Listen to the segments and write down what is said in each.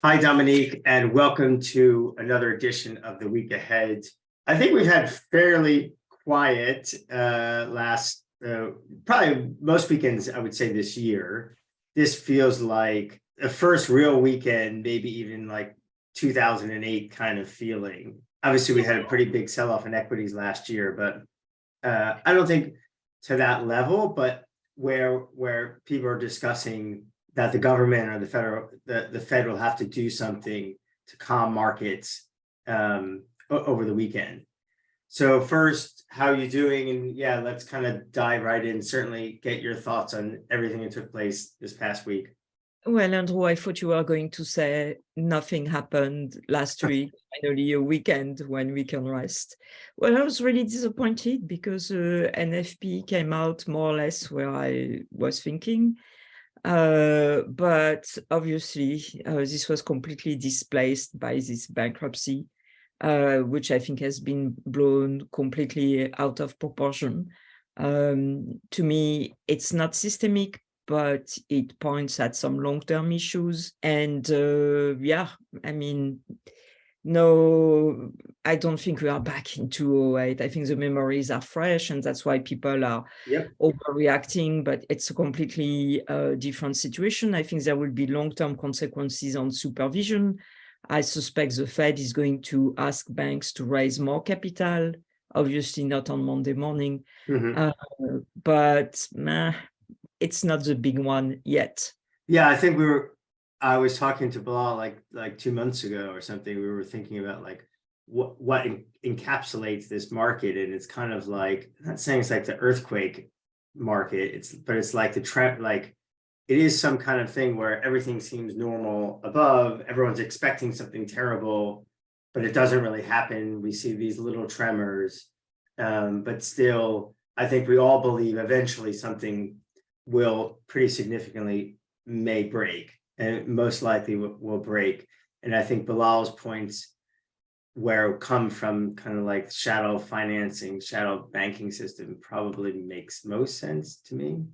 Hi, Dominique, and welcome to another edition of the Week Ahead. I think we've had fairly quiet probably most weekends, I would say, this year. This feels like the first real weekend, maybe even like 2008 kind of feeling. Obviously, we had a pretty big sell-off in equities last year, but I don't think to that level, but where people are discussing that the government or the Fed will have to do something to calm markets over the weekend. So first, how are you doing? And yeah, let's kind of dive right in. Certainly get your thoughts on everything that took place this past week. Well, Andrew, I thought you were going to say nothing happened last week, finally a weekend when we can rest. Well, I was really disappointed because NFP came out more or less where I was thinking. But obviously, this was completely displaced by this bankruptcy, which I think has been blown completely out of proportion. To me, it's not systemic, but it points at some long-term issues. And yeah, I mean, no, I don't think we are back in 2008. I think the memories are fresh, and that's why people are overreacting, but it's a completely different situation. I think there will be long-term consequences on supervision. I suspect the Fed is going to ask banks to raise more capital, obviously not on Monday morning, but it's not the big one yet. Yeah, I think I was talking to Bilal like 2 months ago or something. We were thinking about like what encapsulates this market, and it's kind of like, I'm not saying it's like the earthquake market, but it's like the trend, like it is some kind of thing where everything seems normal above, everyone's expecting something terrible, but it doesn't really happen. We see these little tremors, but still, I think we all believe eventually something will pretty significantly may break, and most likely will break. And I think Bilal's points where it come from kind of like shadow financing, shadow banking system probably makes most sense to me.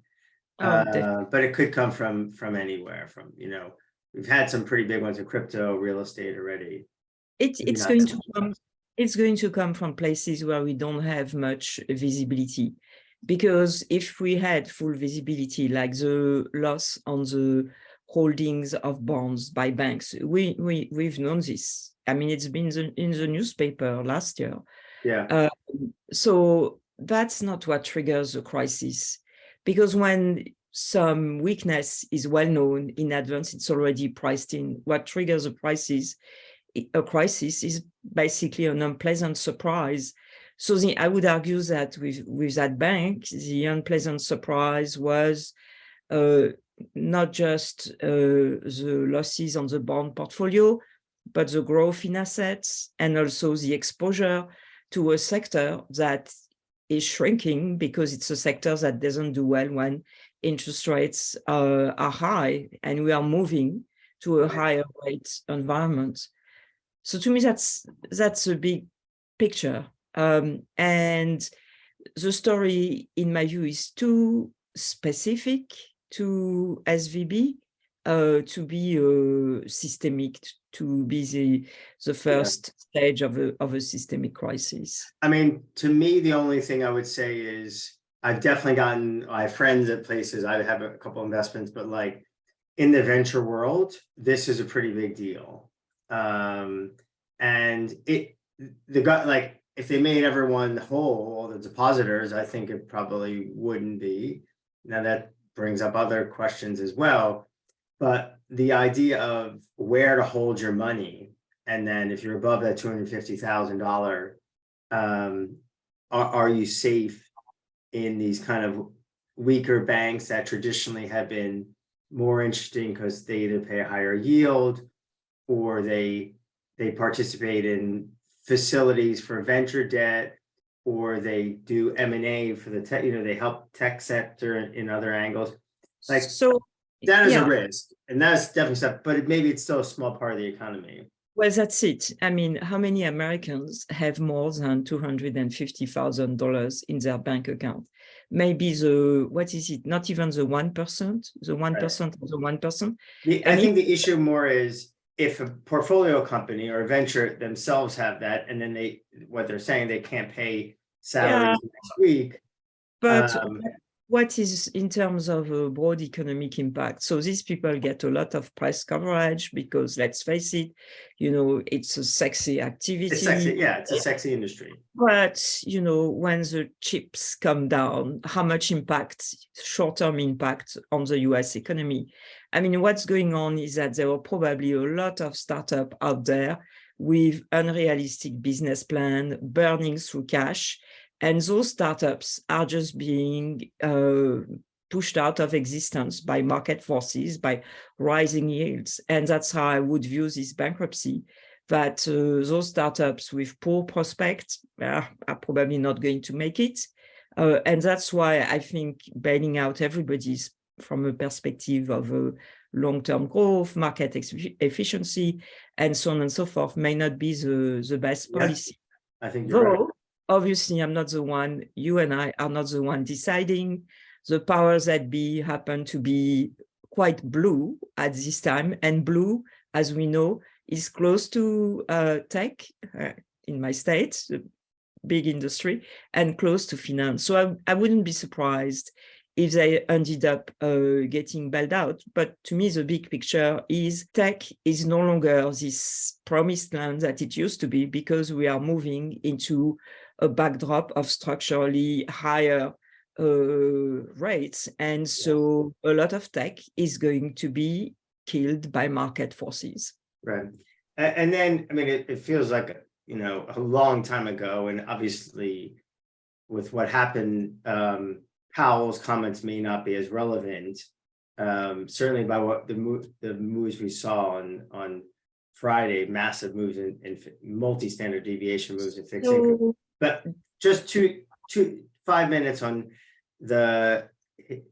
But it could come from anywhere, we've had some pretty big ones in crypto, real estate already. It's going to come from places where we don't have much visibility. Because if we had full visibility, like the loss on the holdings of bonds by banks, we've known this. I mean, it's been in the newspaper last year. Yeah. So that's not what triggers a crisis, because when some weakness is well known in advance, it's already priced in. What triggers a crisis is basically an unpleasant surprise. So I would argue that with that bank, the unpleasant surprise was not just the losses on the bond portfolio, but the growth in assets and also the exposure to a sector that is shrinking, because it's a sector that doesn't do well when interest rates are high, and we are moving to a higher rate environment. So to me, that's a big picture. And the story, in my view, is too specific to SVB to be systemic, to be the first stage of a systemic crisis. I mean, to me, the only thing I would say is I have friends at places, I have a couple investments, but like in the venture world, this is a pretty big deal. And if they made everyone whole, all the depositors, I think it probably wouldn't be. Now that brings up other questions as well, but the idea of where to hold your money, and then if you're above that $250,000, are you safe in these kind of weaker banks that traditionally have been more interesting because they either pay a higher yield or they participate in facilities for venture debt, or they do M&A for the tech, they help tech sector in other angles. Like, so that is a risk, and that's definitely stuff, but maybe it's still a small part of the economy. Well, that's it. I mean, how many Americans have more than $250,000 in their bank account? Maybe what is it? Not even the 1%, the 1% of the 1%. I think the issue more is if a portfolio company or a venture themselves have that, and then what they're saying, they can't pay salaries next week. But what is in terms of a broad economic impact? So these people get a lot of press coverage because, let's face it, it's a sexy activity. It's sexy, yeah, it's a sexy industry. But, when the chips come down, how much impact, short-term impact on the US economy? I mean, what's going on is that there are probably a lot of startups out there with unrealistic business plan, burning through cash. And those startups are just being pushed out of existence by market forces, by rising yields. And that's how I would view this bankruptcy, that those startups with poor prospects are probably not going to make it. And that's why I think bailing out everybody from a perspective of long-term growth, market efficiency, and so on and so forth may not be the best policy. I think you're right. Obviously, I'm not the one, you and I are not the one deciding. The powers that be happen to be quite blue at this time. And blue, as we know, is close to tech in my state, big industry, and close to finance. So I wouldn't be surprised if they ended up getting bailed out. But to me, the big picture is tech is no longer this promised land that it used to be, because we are moving into a backdrop of structurally higher rates. And so a lot of tech is going to be killed by market forces. Right. And then, I mean, it feels like, a long time ago, and obviously with what happened, Powell's comments may not be as relevant, certainly by what the moves we saw on Friday, massive moves in multi-standard deviation moves in fixed income. But just 5 minutes on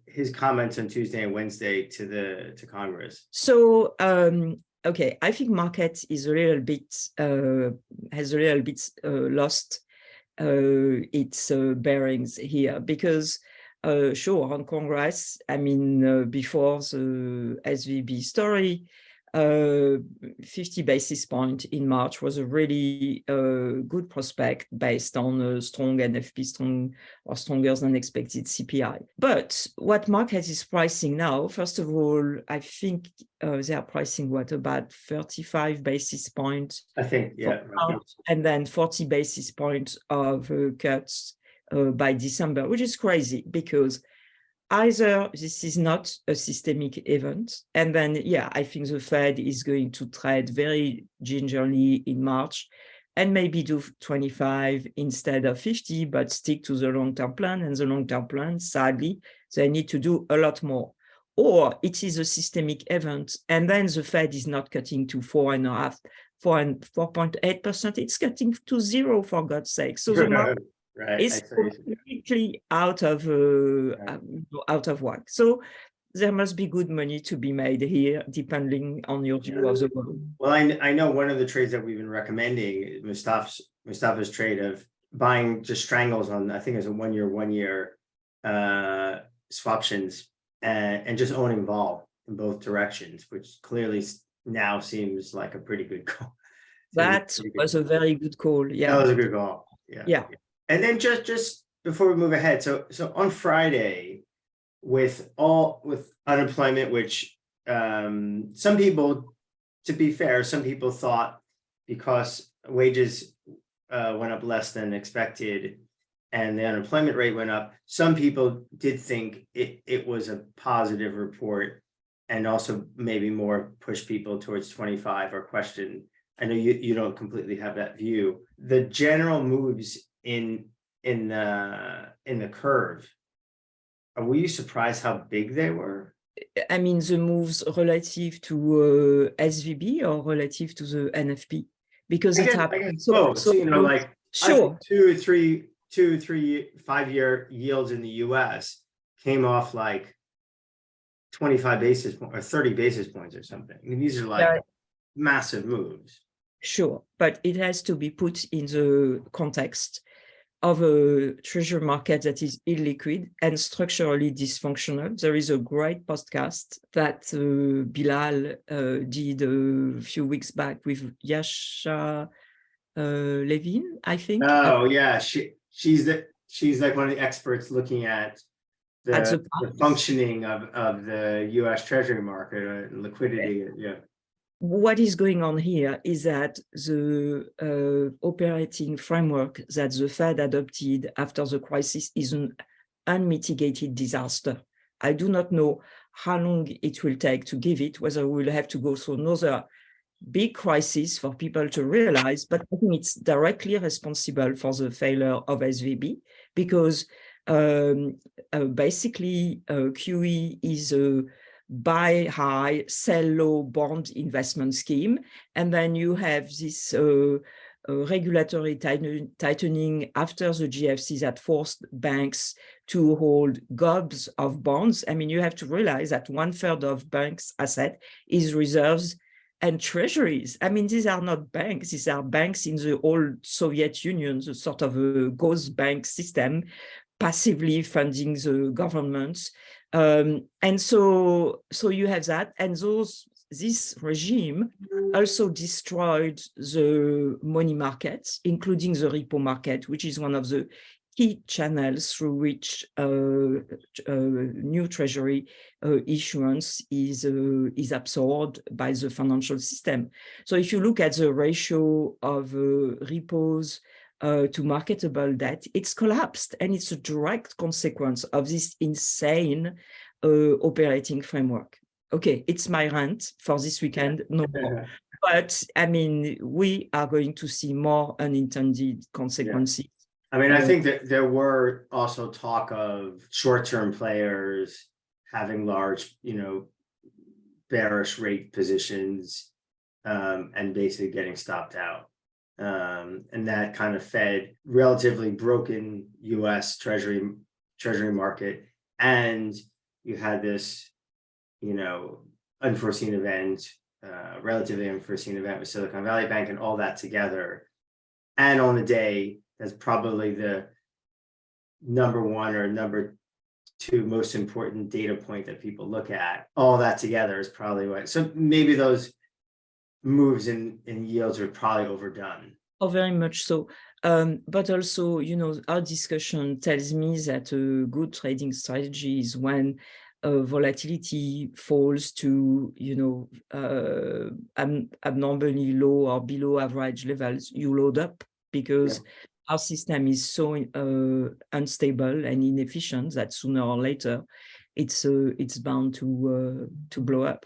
his comments on Tuesday and Wednesday to Congress. So okay, I think market is a little bit has a little bit lost its bearings here, because sure, on Congress, I mean, before the SVB story, 50 basis point in March was a really good prospect based on a strong NFP, stronger than expected CPI. But what market is pricing now, first of all, I think they are pricing about 35 basis points. I think, yeah. And then 40 basis points of cuts by December, which is crazy, because either this is not a systemic event, and then, I think the Fed is going to trade very gingerly in March and maybe do 25 instead of 50, but stick to the long-term plan. And the long-term plan, sadly, they need to do a lot more. Or it is a systemic event, and then the Fed is not cutting to 4.8%. It's cutting to 0, for God's sake. So the market is completely out of whack. So there must be good money to be made here, depending on your view of the world. Well, I know one of the trades that we've been recommending, Mustafa's trade of buying just strangles on, I think it's a one year swaptions, and just owning vol in both directions, which clearly now seems like a pretty good call. That was a very good call. Yeah, that was a good call. Yeah. And then just before we move ahead, so on Friday, with unemployment, which some people, to be fair, some people thought because wages went up less than expected and the unemployment rate went up, some people did think it was a positive report, and also maybe more push people towards 25 or question. I know you don't completely have that view. The general moves in the curve, were you surprised how big they were? I mean, the moves relative to SVB or relative to the NFP, because it happened. So like sure, 2, 3, 5-year yields in the US came off like 25 basis points or 30 basis points or something. I mean, these are like massive moves. Sure, but it has to be put in the context of a treasury market that is illiquid and structurally dysfunctional. There is a great podcast that Bilal did a few weeks back with Yasha Levin, I think. Oh yeah, she's like one of the experts looking at the functioning of the U.S. Treasury market and liquidity. Yeah. What is going on here is that the operating framework that the Fed adopted after the crisis is an unmitigated disaster. I do not know how long it will take to give it, whether we will have to go through another big crisis for people to realize, but I think it's directly responsible for the failure of SVB because basically QE is a buy high, sell low bond investment scheme. And then you have this regulatory tightening after the GFC that forced banks to hold gobs of bonds. I mean, you have to realize that 1/3 of banks' asset is reserves and treasuries. I mean, these are not banks. These are banks in the old Soviet Union, the sort of a ghost bank system, passively funding the governments. And so you have that. And this regime also destroyed the money markets, including the repo market, which is one of the key channels through which new treasury issuance is absorbed by the financial system. So if you look at the ratio of repos to marketable debt, it's collapsed, and it's a direct consequence of this insane operating framework. Okay, it's my rant for this weekend, no more. But I mean, we are going to see more unintended consequences. Yeah. I mean, I think that there were also talk of short-term players having large, bearish rate positions and basically getting stopped out. And that kind of fed relatively broken U.S. Treasury market. And you had this, unforeseen event, relatively unforeseen event with Silicon Valley Bank and all that together. And on the day, that's probably the number one or number two most important data point that people look at. All that together is probably what. So maybe those moves in yields are probably overdone. Oh, very much so. But also, our discussion tells me that a good trading strategy is when volatility falls to, abnormally low or below average levels. You load up because our system is so unstable and inefficient that sooner or later it's bound to blow up.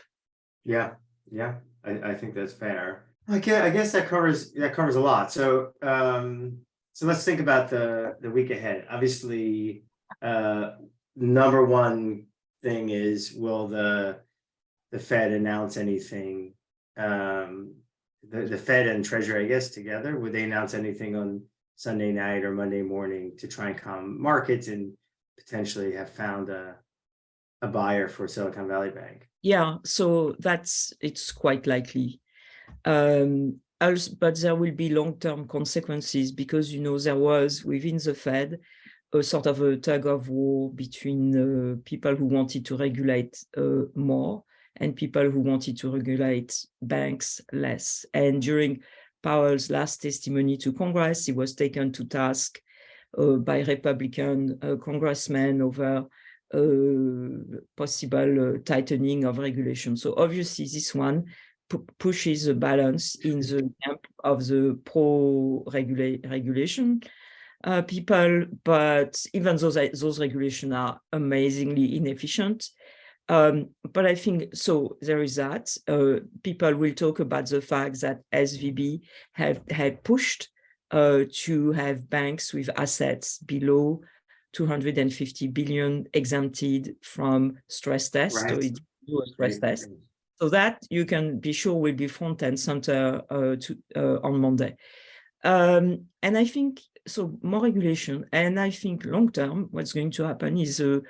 Yeah, I think that's fair. Okay, I guess that covers a lot. So so let's think about the week ahead. Obviously, number one thing is, will the Fed announce anything? The Fed and Treasury, I guess, together, would they announce anything on Sunday night or Monday morning to try and calm markets and potentially have found a buyer for Silicon Valley Bank? Yeah, so it's quite likely. But there will be long-term consequences because, there was within the Fed a sort of a tug of war between people who wanted to regulate more and people who wanted to regulate banks less. And during Powell's last testimony to Congress, he was taken to task by Republican congressmen over possible tightening of regulation. So obviously this one pushes the balance in the camp of the pro-regulation people, but even though those regulations are amazingly inefficient. But I think, so there is that. People will talk about the fact that SVB had pushed to have banks with assets below 250 billion exempted from stress test. Right. So it do a stress test. So that you can be sure will be front and center on Monday. And I think, so more regulation. And I think long term, what's going to happen is the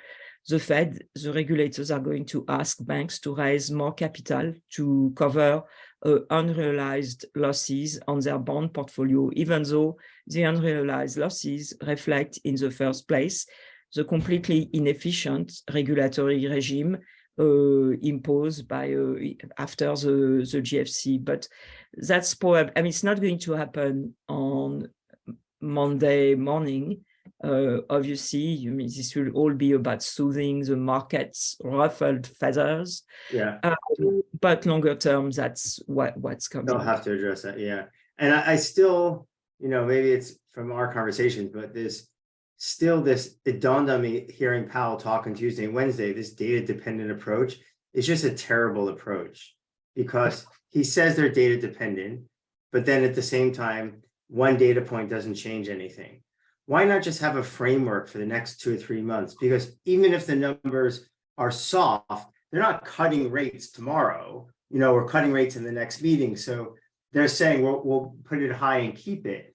Fed, the regulators are going to ask banks to raise more capital to cover unrealized losses on their bond portfolio, even though the unrealized losses reflect in the first place the completely inefficient regulatory regime imposed by after the GFC. But that's probably, I mean, it's not going to happen on Monday morning. Obviously, I mean, this will all be about soothing the market's ruffled feathers. Yeah. But longer term, that's what's coming. They'll have to address that, yeah. And I still, you know, maybe it's from our conversations, but there's still this, it dawned on me hearing Powell talk on Tuesday and Wednesday, this data-dependent approach is just a terrible approach, because he says they're data-dependent, but then at the same time, one data point doesn't change anything. Why not just have a framework for the next 2 or 3 months? Because even if the numbers are soft, they're not cutting rates tomorrow. You know, we're cutting rates in the next meeting. So they're saying, we'll put it high and keep it.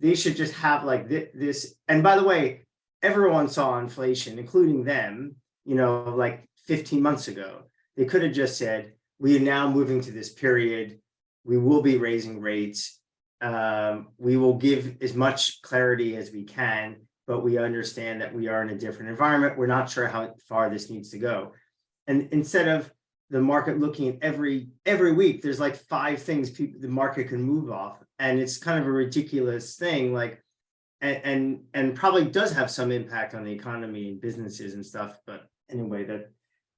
They should just have like this. And by the way, everyone saw inflation, including them, you know, like 15 months ago. They could have just said, we are now moving to this period. We will be raising rates. We will give as much clarity as we can, but we understand that we are in a different environment. We're not sure how far this needs to go. And instead of the market looking at every week, there's like 5 things the market can move off. And it's kind of a ridiculous thing, like, and probably does have some impact on the economy and businesses and stuff. But anyway,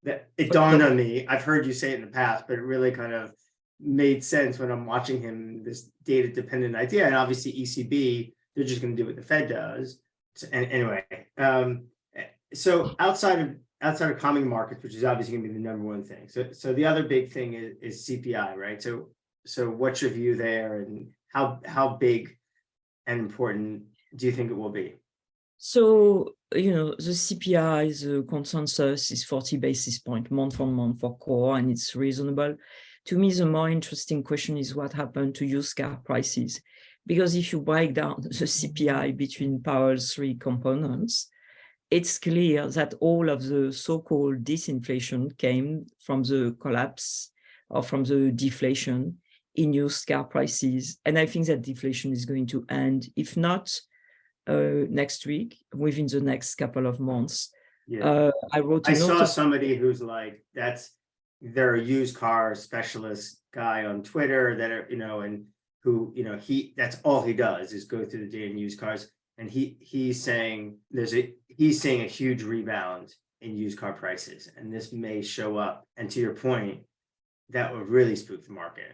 that it dawned on me. I've heard you say it in the past, but it really kind of made sense when I'm watching him, this data dependent idea. And obviously ECB, they're just going to do what the Fed does. So, and anyway, so outside of calming markets, which is obviously going to be the #1 thing. So the other big thing is CPI, right? So what's your view there, and how big and important do you think it will be? So, you know, the CPI, the consensus is 40 basis points month on month for core, and it's reasonable. To me, the more interesting question is what happened to used car prices. Because if you break down the CPI between Powell's 3 components, it's clear that all of the so-called disinflation came from the collapse or from the deflation in used car prices. And I think that deflation is going to end, if not next week, within the next couple of months. Yeah. I saw somebody who's like, they're a used car specialist guy on Twitter that are, you know, and who, you know, that's all he does is go through the data in used cars. And he's saying he's seeing a huge rebound in used car prices, and this may show up. And to your point, that would really spook the market.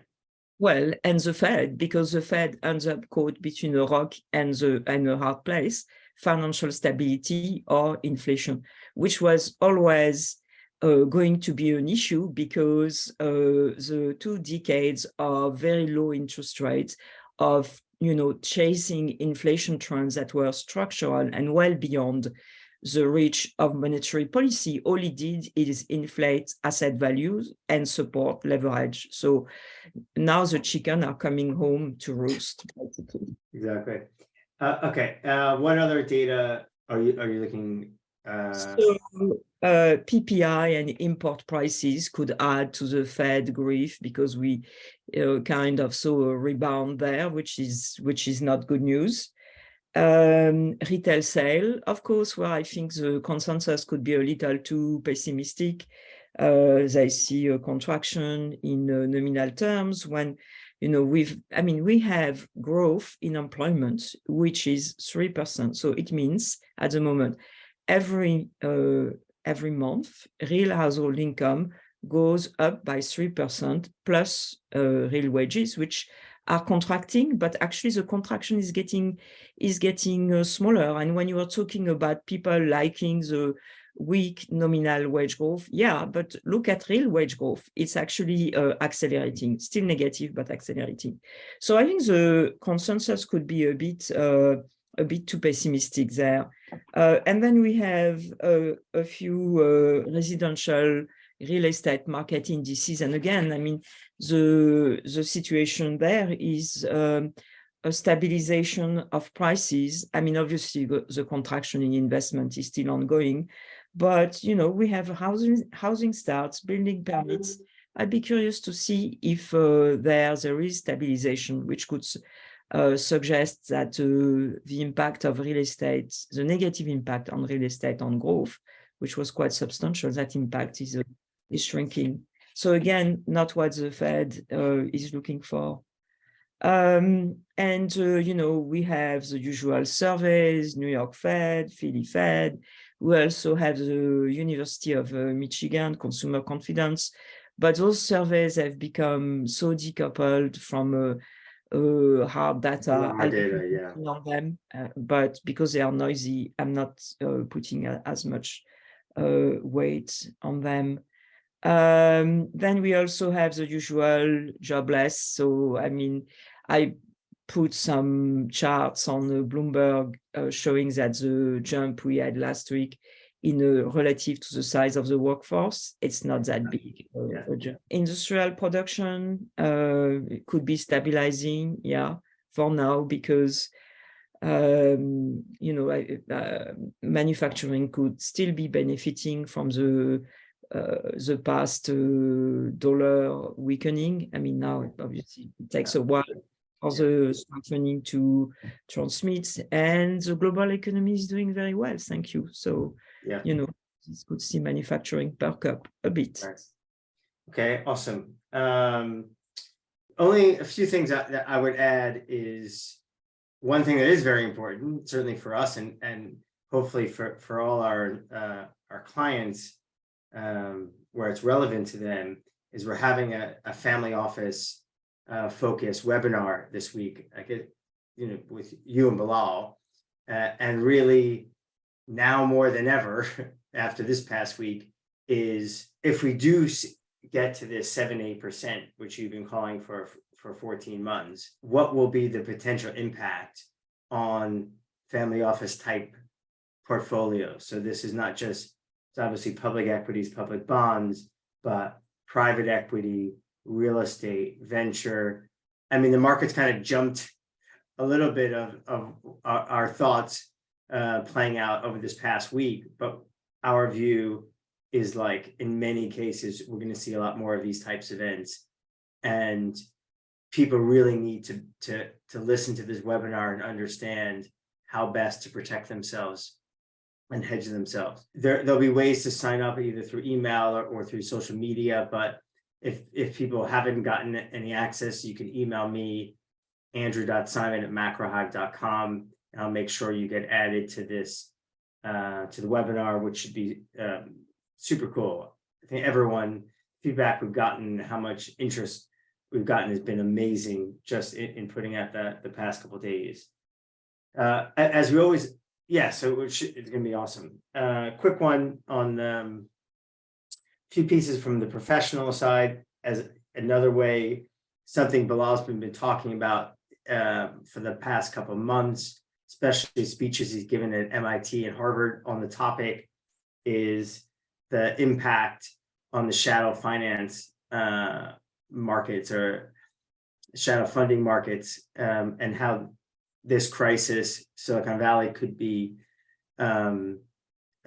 Well, and the Fed, because the Fed ends up caught between a rock and a hard place, financial stability or inflation, which was always going to be an issue, because the 2 decades of very low interest rates, of, you know, chasing inflation trends that were structural and well beyond the reach of monetary policy, all it did is inflate asset values and support leverage. So now the chicken are coming home to roost, basically. Exactly. Okay. What other data are you looking? So PPI and import prices could add to the Fed grief, because we kind of saw a rebound there, which is not good news. Retail sale, of course, where I think the consensus could be a little too pessimistic. They see a contraction in nominal terms when, you know, we have growth in employment, which is 3%. So it means at the moment, every month, real household income goes up by 3% plus real wages, which are contracting, but actually the contraction is getting smaller. And when you are talking about people liking the weak nominal wage growth, yeah, but look at real wage growth. It's actually accelerating, still negative, but accelerating. So I think the consensus could be a bit too pessimistic there. And then we have a few residential real estate market indices. And again, I mean, the situation there is a stabilization of prices. I mean, obviously the contraction in investment is still ongoing, but, you know, we have housing starts, building permits, I'd be curious to see if there is stabilization, which could suggest that the impact of real estate, the negative impact on real estate on growth, which was quite substantial, that impact is shrinking. So again, not what the Fed is looking for. And we have the usual surveys, New York Fed, Philly Fed. We also have the University of Michigan consumer confidence, but those surveys have become so decoupled from hard data. Hard data, yeah. On them, but because they are noisy, I'm not putting as much weight on them. Then we also have the usual jobless. So, I mean, I put some charts on Bloomberg showing that the jump we had last week relative to the size of the workforce, it's not that big. Industrial production could be stabilizing, for now, because manufacturing could still be benefiting from the past dollar weakening. I mean, now obviously it takes a while for the strengthening to transmit, and the global economy is doing very well, thank you. So this could see manufacturing perk up a bit. Nice. Okay, awesome. Only a few things that I would add is one thing that is very important, certainly for us and hopefully for all our clients, where it's relevant to them, is we're having a family office focus webinar this week, with you and Bilal, and really now more than ever after this past week, is if we do get to this 7-8%, which you've been calling for 14 months, what will be the potential impact on family office type portfolios? So this is not just, it's obviously public equities, public bonds, but private equity, real estate, venture. I mean, the market's kind of jumped a little bit of our thoughts playing out over this past week, but our view is, like, in many cases, we're going to see a lot more of these types of events, and people really need to listen to this webinar and understand how best to protect themselves and hedge themselves. There'll be ways to sign up either through email or through social media, but if people haven't gotten any access, you can email me, andrew.simon@macrohive.com, and I'll make sure you get added to this to the webinar, which should be super cool. I think feedback we've gotten, how much interest we've gotten has been amazing just in putting out the past couple of days. As we always, so it's going to be awesome. Quick one on a few pieces from the professional side, as another way, something Bilal's been talking about for the past couple of months, especially speeches he's given at MIT and Harvard on the topic, is the impact on the shadow finance markets or shadow funding markets, and how this crisis, Silicon Valley, could be a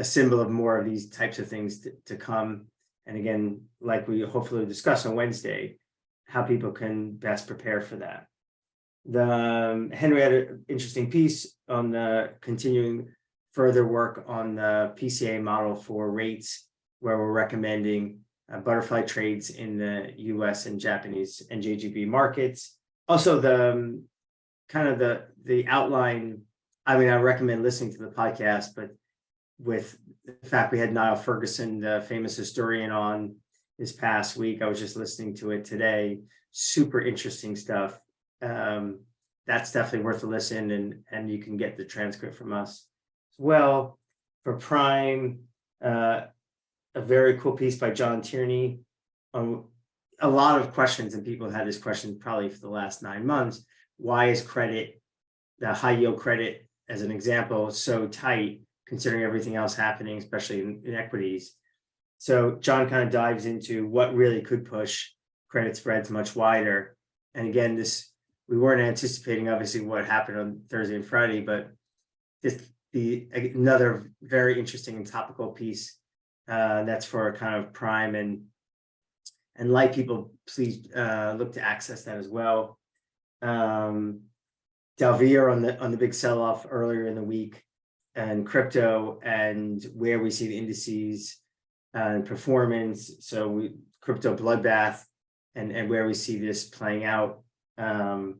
symbol of more of these types of things to come. And again, like we hopefully discuss on Wednesday, how people can best prepare for that. Henry had an interesting piece on the continuing further work on the PCA model for rates, where we're recommending butterfly trades in the US and Japanese and JGB markets. Also, the outline, I mean, I recommend listening to the podcast, but with the fact we had Niall Ferguson, the famous historian, on this past week, I was just listening to it today. Super interesting stuff. That's definitely worth a listen, and you can get the transcript from us as well. For Prime, a very cool piece by John Tierney on a lot of questions, and people had this question probably for the last 9 months. Why is credit, the high yield credit as an example, so tight considering everything else happening, especially in equities? So John kind of dives into what really could push credit spreads much wider. And again, we weren't anticipating obviously what happened on Thursday and Friday, but another very interesting and topical piece that's for kind of Prime and and light people, please look to access that as well. Dalvir on the big sell-off earlier in the week, and crypto, and where we see the indices and performance. So crypto bloodbath, and where we see this playing out. And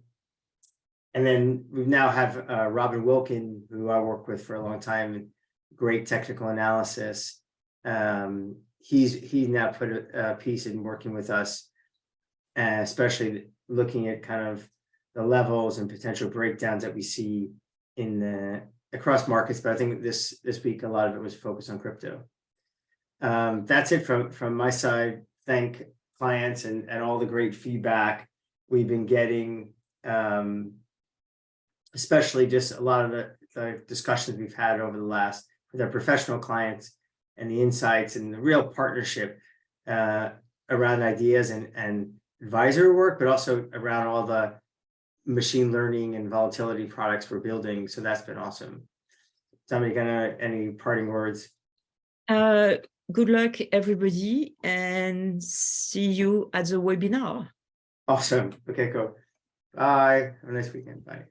then we now have Robin Wilkin, who I work with for a long time, great technical analysis. He's now put a piece in working with us, especially looking at kind of the levels and potential breakdowns that we see across markets. But I think this week, a lot of it was focused on crypto. That's it from my side. Thank clients and all the great feedback we've been getting, especially just a lot of the discussions we've had over the last with our professional clients, and the insights and the real partnership around ideas and advisory work, but also around all the machine learning and volatility products we're building. So that's been awesome. Dominique, any parting words? Good luck, everybody, and see you at the webinar. Awesome. Okay, cool. Bye. Have a nice weekend. Bye.